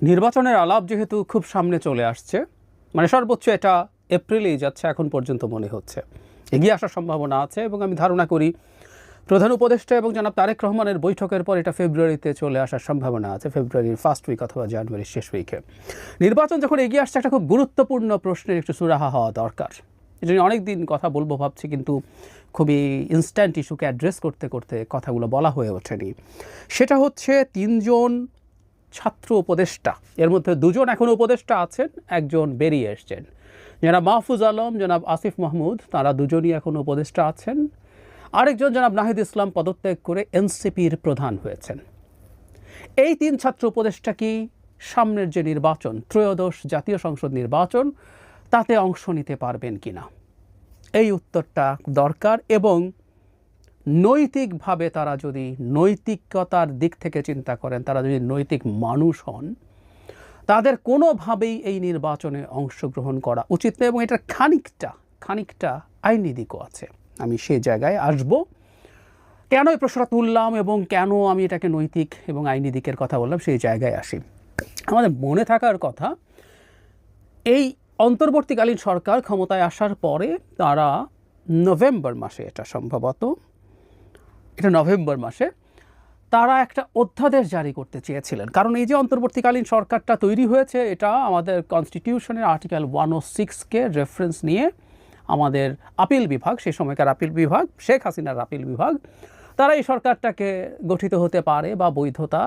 নির্বাচনের আলাপ যেহেতু খুব সামনে চলে আসছে, মানে সর্বোচ্চ এটা এপ্রিলেই যাচ্ছে এখন পর্যন্ত মনে হচ্ছে, এগিয়ে আসার সম্ভাবনা আছে এবং আমি ধারণা করি প্রধান উপদেষ্টা এবং জনাব তারেক রহমানের বৈঠকের পর এটা ফেব্রুয়ারিতে চলে আসার সম্ভাবনা আছে, ফেব্রুয়ারির ফার্স্ট উইক অথবা জানুয়ারির শেষ উইকে। নির্বাচন যখন এগিয়ে আসছে একটা খুব গুরুত্বপূর্ণ প্রশ্নের একটু সুরাহা হওয়া দরকার। এটা নিয়ে অনেক দিন কথা বলবো ভাবছি, কিন্তু খুবই ইনস্ট্যান্ট ইস্যুকে অ্যাড্রেস করতে করতে কথাগুলো বলা হয়ে ওঠেনি। সেটা হচ্ছে তিনজন ছাত্র উপদেষ্টা, এর মধ্যে দুজন এখনও উপদেষ্টা আছেন, একজন বেরিয়ে এসছেন। জনাব মাহফুজ আলম, জনাব আসিফ মাহমুদ, তারা দুজনই এখনও উপদেষ্টা আছেন। আরেকজন জনাব নাহিদ ইসলাম পদত্যাগ করে এনসিপির প্রধান হয়েছেন। এই তিন ছাত্র উপদেষ্টা কি সামনের যে নির্বাচন, ত্রয়োদশ জাতীয় সংসদ নির্বাচন, তাতে অংশ নিতে পারবেন কিনা, এই উত্তরটা দরকার। এবং নৈতিকভাবে তারা যদি নৈতিকতার দিক থেকে চিন্তা করেন, তারা যদি নৈতিক মানুষ হন, তাদের কোনোভাবেই এই নির্বাচনে অংশগ্রহণ করা উচিত নয়। এবং এটার খানিকটা আইনি দিকও আছে। আমি সেই জায়গায় আসব, কেন এই প্রশ্নটা তুললাম এবং কেন আমি এটাকে নৈতিক এবং আইনি দিকের কথা বললাম, সেই জায়গায় আসি। আমাদের মনে থাকার কথা, এই অন্তর্বর্তীকালীন সরকার ক্ষমতায় আসার পরে তারা নভেম্বর মাসে, এটা সম্ভবত নভেম্বর মাসে তারা একটা অধ্যাদেশ জারি করতে চেয়েছিলেন। কারণ এই যে অন্তর্বর্তীকালীন সরকারটা তৈরি হয়েছে, এটা আমাদের কনস্টিটিউশনের আর্টিকেল 106-কে রেফারেন্স নিয়ে আমাদের আপিল বিভাগ, সেই সময়কার আপিল বিভাগ, শেখ হাসিনার আপিল বিভাগ, তারা এই সরকারটাকে গঠিত হতে পারে বা বৈধতা,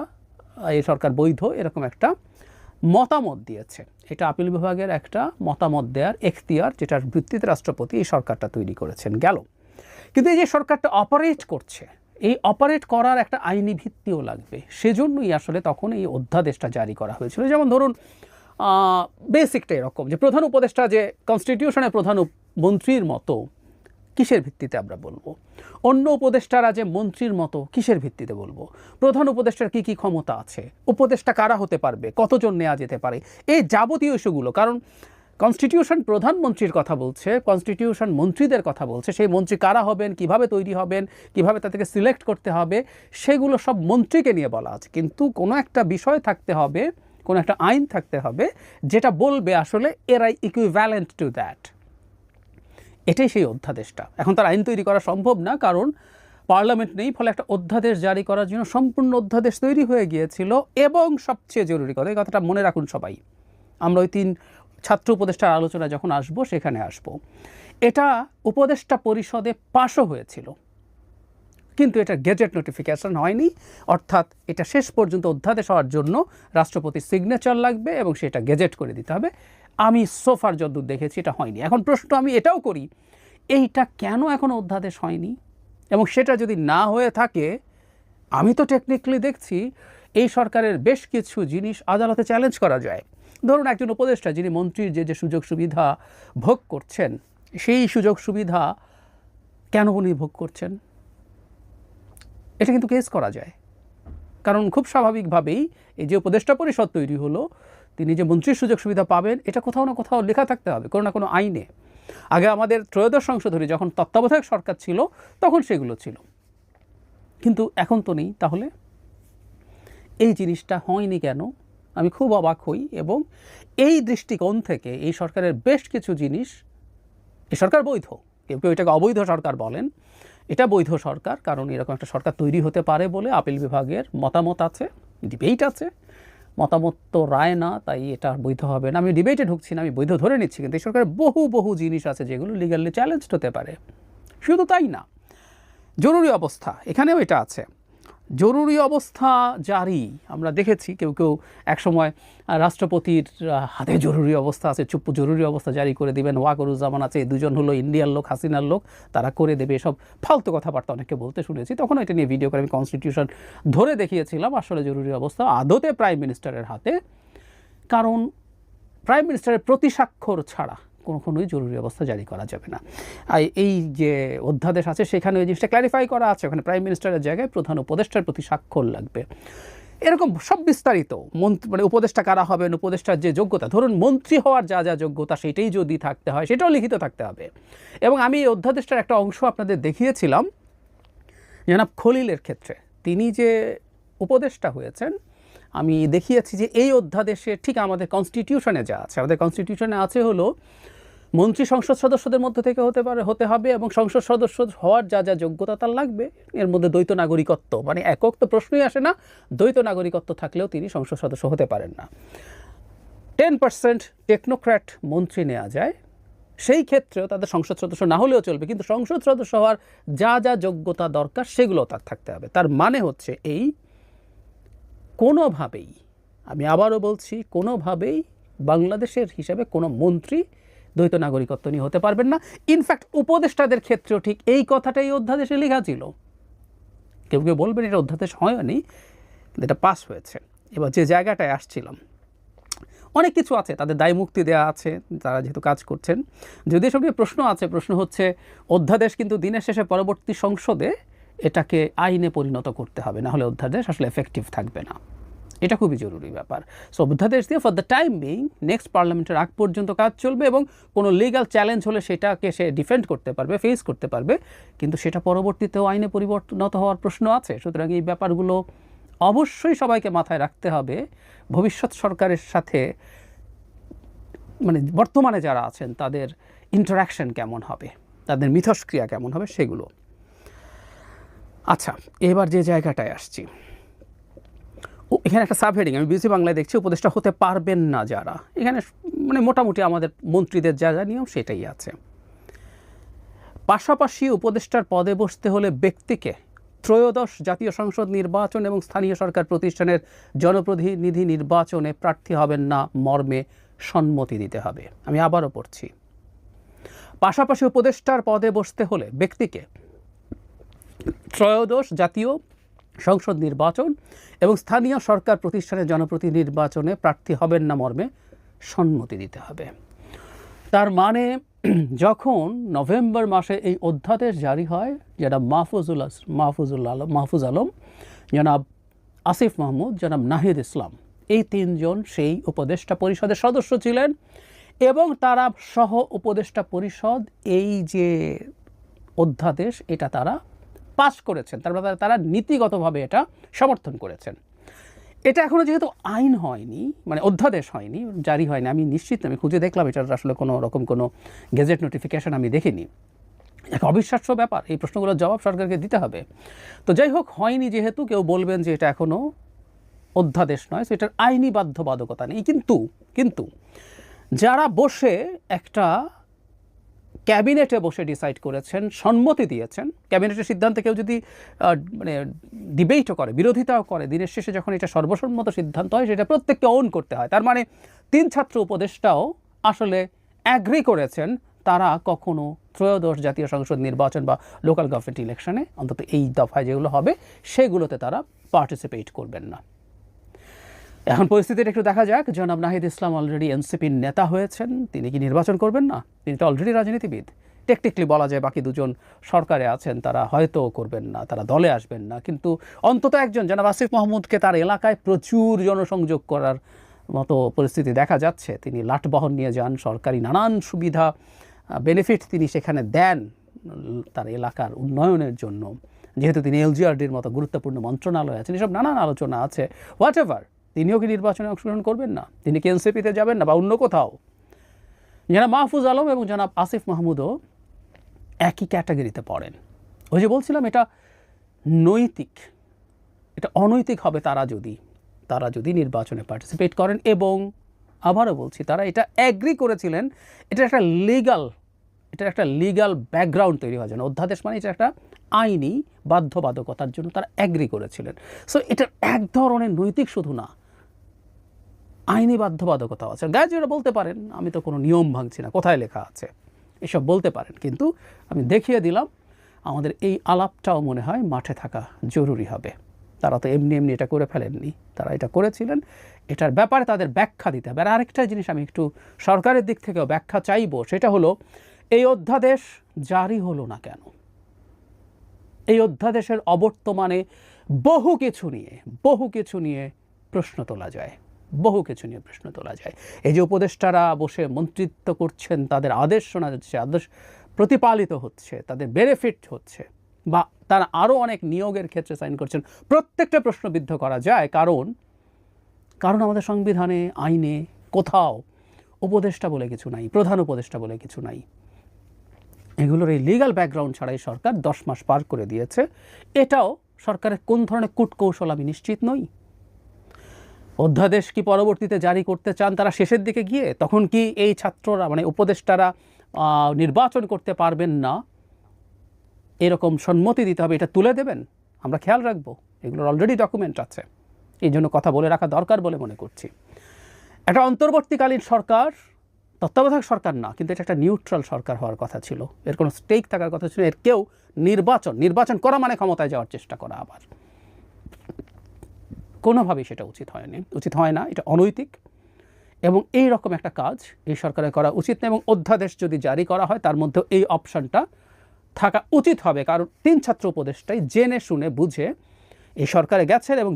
এই সরকার বৈধ, এরকম একটা মতামত দিয়েছে। এটা আপিল বিভাগের একটা মতামত দেওয়ার এখতিয়ার, যেটার ভিত্তিতে রাষ্ট্রপতি এই সরকারটা তৈরি করেছেন গেল। কিন্তু এই যে সরকারটা অপারেট করছে, এই অপারেট করার একটা আইনি ভিত্তিও লাগবে। সেজন্যই আসলে তখন এই অধ্যাদেশটা জারি করা হয়েছিল। যেমন ধরুন, বেসিকটা এরকম যে প্রধান উপদেষ্টা যে কনস্টিটিউশনের প্রধান মন্ত্রীর মতো, কিসের ভিত্তিতে আমরা বলবো? অন্য উপদেষ্টারা যে মন্ত্রীর মতো, কিসের ভিত্তিতে বলবো? প্রধান উপদেষ্টার কী কী ক্ষমতা আছে, উপদেষ্টা কারা হতে পারবে, কতজন নেওয়া যেতে পারে, এই যাবতীয় ইস্যুগুলো। কারণ কনস্টিটিউশন প্রধানমন্ত্রীর কথা বলছে, কনস্টিটিউশন মন্ত্রীদের কথা বলছে। সেই মন্ত্রী কারা হবেন, কিভাবে তৈরি হবেন, কিভাবে তাদেরকে সিলেক্ট করতে হবে, সেগুলো সব মন্ত্রীকে নিয়ে বলা আছে। কিন্তু কোনো একটা বিষয় থাকতে হবে, কোনো একটা আইন থাকতে হবে যেটা বলবে আসলে এরাই ইকুইভ্যালেন্ট টু দ্যাট। এটাই সেই অধ্যাদেশটা। এখন তার আইন তৈরি করা সম্ভব না, কারণ পার্লামেন্ট নেই, ফলে একটা অধ্যাদেশ জারি করার জন্য সম্পূর্ণ অধ্যাদেশ তৈরি হয়ে গিয়েছিল। এবং সবচেয়ে জরুরি কথা, এই কথাটা মনে রাখুন সবাই, আমরা ওই তিন ছাত্র উপদেষ্টার আলোচনা যখন আসব সেখানে আসব, এটা উপদেষ্টা পরিষদে পাশও হয়েছিল, কিন্তু এটা গেজেট নোটিফিকেশন হয়নি। অর্থাৎ এটা শেষ পর্যন্ত অধ্যাদেশ হওয়ার জন্য রাষ্ট্রপতির সিগনেচার লাগবে এবং সেটা গেজেট করে দিতে হবে। আমি সোফার যতদূর দেখেছি এটা হয়নি। এখন প্রশ্ন আমি এটাও করি, এইটা কেন এখনও অধ্যাদেশ হয়নি? এবং সেটা যদি না হয়ে থাকে, আমি তো টেকনিক্যালি দেখছি এই সরকারের বেশ কিছু জিনিস আদালতে চ্যালেঞ্জ করা যায়। ধরুন, একজন উপদেষ্টা যিনি মন্ত্রীর যে সুযোগ সুবিধা ভোগ করছেন, সেই সুযোগ সুবিধা কেন উনি ভোগ করছেন, এটা কিন্তু কেস করা যায়। কারণ খুব স্বাভাবিকভাবেই এই যে উপদেষ্টা পরিষদ তৈরি হলো, তিনি যে মন্ত্রীর সুযোগ সুবিধা পাবেন, এটা কোথাও না কোথাও লেখা থাকতে হবে কোনো না কোনো আইনে। আগে আমাদের ত্রয়োদশ সংশোধনী যখন তত্ত্বাবধায়ক সরকার ছিল, তখন সেগুলো ছিল, কিন্তু এখন তো নেই। তাহলে এই জিনিসটা হয়নি কেন? আমি খুব অবাক হই। এবং এই দৃষ্টিকোণ থেকে এই সরকারের বেশ কিছু জিনিস, এই সরকার বৈধ, কেউ কেউ এটাকে অবৈধ সরকার বলেন, এটা বৈধ সরকার, কারণ এরকম একটা সরকার তৈরি হতে পারে বলে আপিল বিভাগের মতামত আছে, ডিবেট আছে। মতামত তো রায় না, তাই এটা বৈধ হবে না। আমি ডিবেটে ঢুকছি না, আমি বৈধ ধরে নিচ্ছি। কিন্তু এই সরকারের বহু জিনিস আছে যেগুলো লিগালি চ্যালেঞ্জ হতে পারে। শুধু তাই না, জরুরি অবস্থা, এখানেও এটা আছে। জরুরি অবস্থা জারি আমরা দেখেছি, কেউ একসময় রাষ্ট্রপতির হাতে জরুরি অবস্থা আছে, চুপ জরুরি অবস্থা জারি করে দিবেন। ওয়াকরুজ্জামান আছে, দুজন হলো ইন্ডিয়ার লোক, হাসিনার লোক, তারা করে দেবে। এসব ফালতু কথাবার্তা অনেকে বলতে শুনেছি, তখন এটা নিয়ে ভিডিও করে আমি কনস্টিটিউশন ধরে দেখিয়েছিলাম। আসলে জরুরি অবস্থা আদতে প্রাইম মিনিস্টারের হাতে, কারণ প্রাইম মিনিস্টারের প্রতি স্বাক্ষর ছাড়া কোনোই জরুরি অবস্থা জারি করা যাবে না। এই যে অধ্যাদেশ আছে সেখানে ওই জিনিসটা ক্ল্যারিফাই করা আছে, ওখানে প্রাইম মিনিস্টারের জায়গায় প্রধান উপদেষ্টার প্রতি স্বাক্ষর লাগবে। এরকম সব বিস্তারিত মানে উপদেষ্টা কারা হবেন, উপদেষ্টার যে যোগ্যতা, ধরুন মন্ত্রী হওয়ার যা যোগ্যতা, সেটাই যদি থাকতে হয় সেটাও লিখিত থাকতে হবে। এবং আমি এই অধ্যাদেশটার একটা অংশ আপনাদের দেখিয়েছিলাম জনাব খলিলের ক্ষেত্রে। তিনি যে উপদেষ্টা হয়েছেন, আমি দেখিয়েছি যে এই অধ্যাদেশে ঠিক আমাদের কনস্টিটিউশনে যা আছে, আমাদের কনস্টিটিউশনে আছে হলো মন্ত্রী সংসদ সদস্যদের মধ্য থেকে হতে হবে এবং সংসদ সদস্য হওয়ার যা যা যোগ্যতা তার লাগবে, এর মধ্যে দ্বৈত নাগরিকত্ব মানে একক তো প্রশ্নই আসে না, দ্বৈত নাগরিকত্ব থাকলেও তিনি সংসদ সদস্য হতে পারেন না। 10% টেকনোক্র্যাট মন্ত্রী নেওয়া যায়, সেই ক্ষেত্রেও তাদের সংসদ সদস্য না হলেও চলবে, কিন্তু সংসদ সদস্য হওয়ার যা যা যোগ্যতা দরকার সেগুলো তার থাকতে হবে। তার মানে হচ্ছে এই কোনোভাবেই, আমি আবারও বলছি, কোনোভাবেই বাংলাদেশের হিসাবে কোনো মন্ত্রী দ্বৈত নাগরিকত্ব নিয়ে হতে পারবেন না। ইনফ্যাক্ট উপদেষ্টাদের ক্ষেত্রেও ঠিক এই কথাটাই অধ্যাদেশে লেখা ছিল। কেউ কেউ বলবেন এটা অধ্যাদেশ হয়নি, কিন্তু এটা পাস হয়েছে। এবার যে জায়গাটায় আসছিলাম, অনেক কিছু আছে, তাদের দায় মুক্তি দেওয়া আছে তারা যেহেতু কাজ করছেন। যদি এসব নিয়ে প্রশ্ন আছে, প্রশ্ন হচ্ছে অধ্যাদেশ কিন্তু দিনের শেষে পরবর্তী সংসদে এটাকে আইনে পরিণত করতে হবে, না হলে অধ্যাদেশ আসলে এফেক্টিভ থাকবে না। এটা খুবই জরুরি ব্যাপার। সো অধ্যাদেশ দিয়ে for the time being next পার্লামেন্টের আগ পর্যন্ত কাজ চলবে এবং কোনো লিগ্যাল চ্যালেঞ্জ হলে সেটাকে সে ডিফেন্ড করতে পারবে, ফেস করতে পারবে, কিন্তু সেটা পরবর্তীতেও আইনে পরিবর্তিত হওয়ার প্রশ্ন আছে। সুতরাং এই ব্যাপারগুলো অবশ্যই সবাইকে মাথায় রাখতে হবে। ভবিষ্যৎ সরকারের সাথে মানে বর্তমানে যারা আছেন তাদের ইন্টারাকশন কেমন হবে, তাদের মিথস্ক্রিয়া কেমন হবে সেগুলো। আচ্ছা, এবার যে জায়গাটায় আসছি, এখানে একটা সাবহেডিং আমি বিবিসি বাংলায় দেখছি, উপদেষ্টা হতে পারবেন না যারা, এখানে মানে মোটামুটি আমাদের মন্ত্রীদের যা যা নিয়ম সেটাই আছে। পাশাপাশি উপদেষ্টার পদে বসতে হলে ব্যক্তিকে ত্রয়োদশ জাতীয় সংসদ নির্বাচন এবং স্থানীয় সরকার প্রতিষ্ঠানের জনপ্রতিনিধি নির্বাচনে প্রার্থী হবেন না মর্মে সম্মতি দিতে হবে। আমি আবারও পড়ছি, পাশাপাশি উপদেষ্টার পদে বসতে হলে ব্যক্তিকে ত্রয়োদশ জাতীয় সংসদ নির্বাচন এবং স্থানীয় সরকার প্রতিষ্ঠানের জনপ্রতিনিধি নির্বাচনে প্রার্থী হবেন না মর্মে সম্মতি দিতে হবে। তার মানে যখন নভেম্বর মাসে এই অধ্যাদেশ জারি হয়, যেটা মাহফুজ আলম, জনাব আসিফ মাহমুদ, জনাব নাহিদ ইসলাম, এই তিনজন সেই উপদেষ্টা পরিষদের সদস্য ছিলেন এবং তারা সহ উপদেষ্টা পরিষদ এই যে অধ্যাদেশ এটা তারা পাস করেছেন, তারপরে তারা নীতিগতভাবে এটা সমর্থন করেছেন। এটা এখনও যেহেতু আইন হয়নি, মানে অধ্যাদেশ হয়নি, জারি হয়নি, আমি নিশ্চিত আমি খুঁজে দেখলাম এটার আসলে কোনো রকম কোনো গেজেট নোটিফিকেশন আমি দেখিনি। এক অবিশ্বাস্য ব্যাপার, এই প্রশ্নগুলোর জবাব সরকারকে দিতে হবে। তো যাই হোক, হয়নি যেহেতু কেউ বলবেন যে এটা এখনও অধ্যাদেশ নয়, সো এটার আইনি বাধ্যবাধকতা নেই। কিন্তু যারা বসে একটা ক্যাবিনেটে বসে ডিসাইড করেছেন, সম্মতি দিয়েছেন, ক্যাবিনেটের সিদ্ধান্তে কেউ যদি মানে ডিবেটও করে, বিরোধিতাও করে, দিনের শেষে যখন এটা সর্বসম্মত সিদ্ধান্ত হয় সেটা প্রত্যেককে ওন করতে হয়। তার মানে 3 ছাত্র উপদেষ্টাও আসলে অ্যাগ্রি করেছেন তারা কখনো ত্রয়োদশ জাতীয় সংসদ নির্বাচন বা লোকাল গভর্নমেন্ট ইলেকশনে, অন্তত এই দফায় যেগুলো হবে সেগুলোতে তারা পার্টিসিপেট করবেন না। এখন পরিস্থিতিটা একটু দেখা যাক। জনাব নাহিদ ইসলাম অলরেডি এনসিপির নেতা হয়েছেন, তিনি কি নির্বাচন করবেন না? তিনি তো অলরেডি রাজনীতিবিদ। টেকনিক্যালি বলা যায় বাকি দুজন সরকারে আছেন, তারা হয়তো করবেন না, তারা দলে আসবেন না, কিন্তু অন্তত একজন জনাব আসিফ মাহমুদকে তার এলাকায় প্রচুর জনসংযোগ করার মতো পরিস্থিতি দেখা যাচ্ছে। তিনি লাঠবহন নিয়ে যান, সরকারি নানান সুবিধা বেনিফিট তিনি সেখানে দেন তার এলাকার উন্নয়নের জন্য। যেহেতু তিনি এলজিআরডির মতো গুরুত্বপূর্ণ মন্ত্রণালয় আছেন, এসব নানান আলোচনা আছে। হোয়াট এভার, তিনিও কি নির্বাচনে অংশগ্রহণ করবেন না? তিনি কি এনসিপিতে যাবেন না বা অন্য কোথাও? জনাব মাহফুজ আলম এবং জনাব আসিফ মাহমুদও একই ক্যাটাগরিতে পড়েন। ওই যে বলছিলাম, এটা নৈতিক, এটা অনৈতিক হবে তারা যদি নির্বাচনে পার্টিসিপেট করেন। এবং আবারও বলছি, তারা এটা অ্যাগ্রি করেছিলেন, এটা একটা লিগাল ব্যাকগ্রাউন্ড তৈরি হওয়ার জন্য। অধ্যাদেশ মানে এটা একটা আইনি বাধ্যবাধকতার জন্য তারা অ্যাগ্রি করেছিলেন। সো এটা এক ধরনের নৈতিক শুধু না, আইনি বাধ্যবাধকতা আছে। গ্যাজেটে বলতে পারেন আমি তো কোনো নিয়ম ভাঙছি না, কোথায় লেখা আছে, এসব বলতে পারেন, কিন্তু আমি দেখিয়ে দিলাম আমাদের এই আলাপটাও মনে হয় মাঠে থাকা জরুরি হবে। তারা তো এমনি এটা করে ফেলেননি, তারা এটা করেছিলেন, এটার ব্যাপারে তাদের ব্যাখ্যা দিতে হবে। আর আরেকটা জিনিস আমি একটু সরকারের দিক থেকেও ব্যাখ্যা চাইব, সেটা হলো এই অধ্যাদেশ জারি হলো না কেন? এই অধ্যাদেশের অবর্তমানে বহু কিছু নিয়ে প্রশ্ন তোলা যায়। এই যে উপদেষ্টারা বসে মন্ত্রিত্ব করছেন, তাদের আদেশ শোনা যাচ্ছে, আদেশ প্রতিপালিত হচ্ছে, তাদের বেনিফিট হচ্ছে, বা তারা আরও অনেক নিয়োগের ক্ষেত্রে সাইন করছেন, প্রত্যেকটা প্রশ্নবিদ্ধ করা যায়। কারণ কারণ আমাদের সংবিধানে, আইনে কোথাও উপদেষ্টা বলে কিছু নাই, প্রধান উপদেষ্টা বলে কিছু নাই। এগুলোর এই লিগ্যাল ব্যাকগ্রাউন্ড ছাড়াই সরকার 10 মাস পার করে দিয়েছে। এটাও সরকারের কোন ধরনের কূটকৌশল আমি নিশ্চিত নই। অধ্যাদেশ কি পরবর্তীতে জারি করতে চান তারা শেষের দিকে গিয়ে? তখন কি এই ছাত্ররা মানে উপদেষ্টারা নির্বাচন করতে পারবেন না, এরকম সম্মতি দিতে হবে, এটা তুলে দেবেন? আমরা খেয়াল রাখবো। এগুলোর অলরেডি ডকুমেন্ট আছে, এই জন্য কথা বলে রাখা দরকার বলে মনে করছি। একটা অন্তর্বর্তীকালীন সরকার, তত্ত্বাবধায়ক সরকার না, কিন্তু এটা একটা নিউট্রাল সরকার হওয়ার কথা ছিল, এর কোনো স্টেক থাকার কথা ছিল। এর কেউ নির্বাচন করা মানে ক্ষমতায় যাওয়ার চেষ্টা করা, আবার কোনোভাবেই সেটা উচিত হয় না, এটা অনৈতিক। এবং এই রকম একটা কাজ এই সরকারের করা উচিত না। এবং অধ্যাদেশ যদি জারি করা হয় তার মধ্যেও এই অপশনটা থাকা উচিত হবে, কারণ 3 ছাত্র উপদেষ্টাই জেনে শুনে বুঝে এই সরকারে গেছেন এবং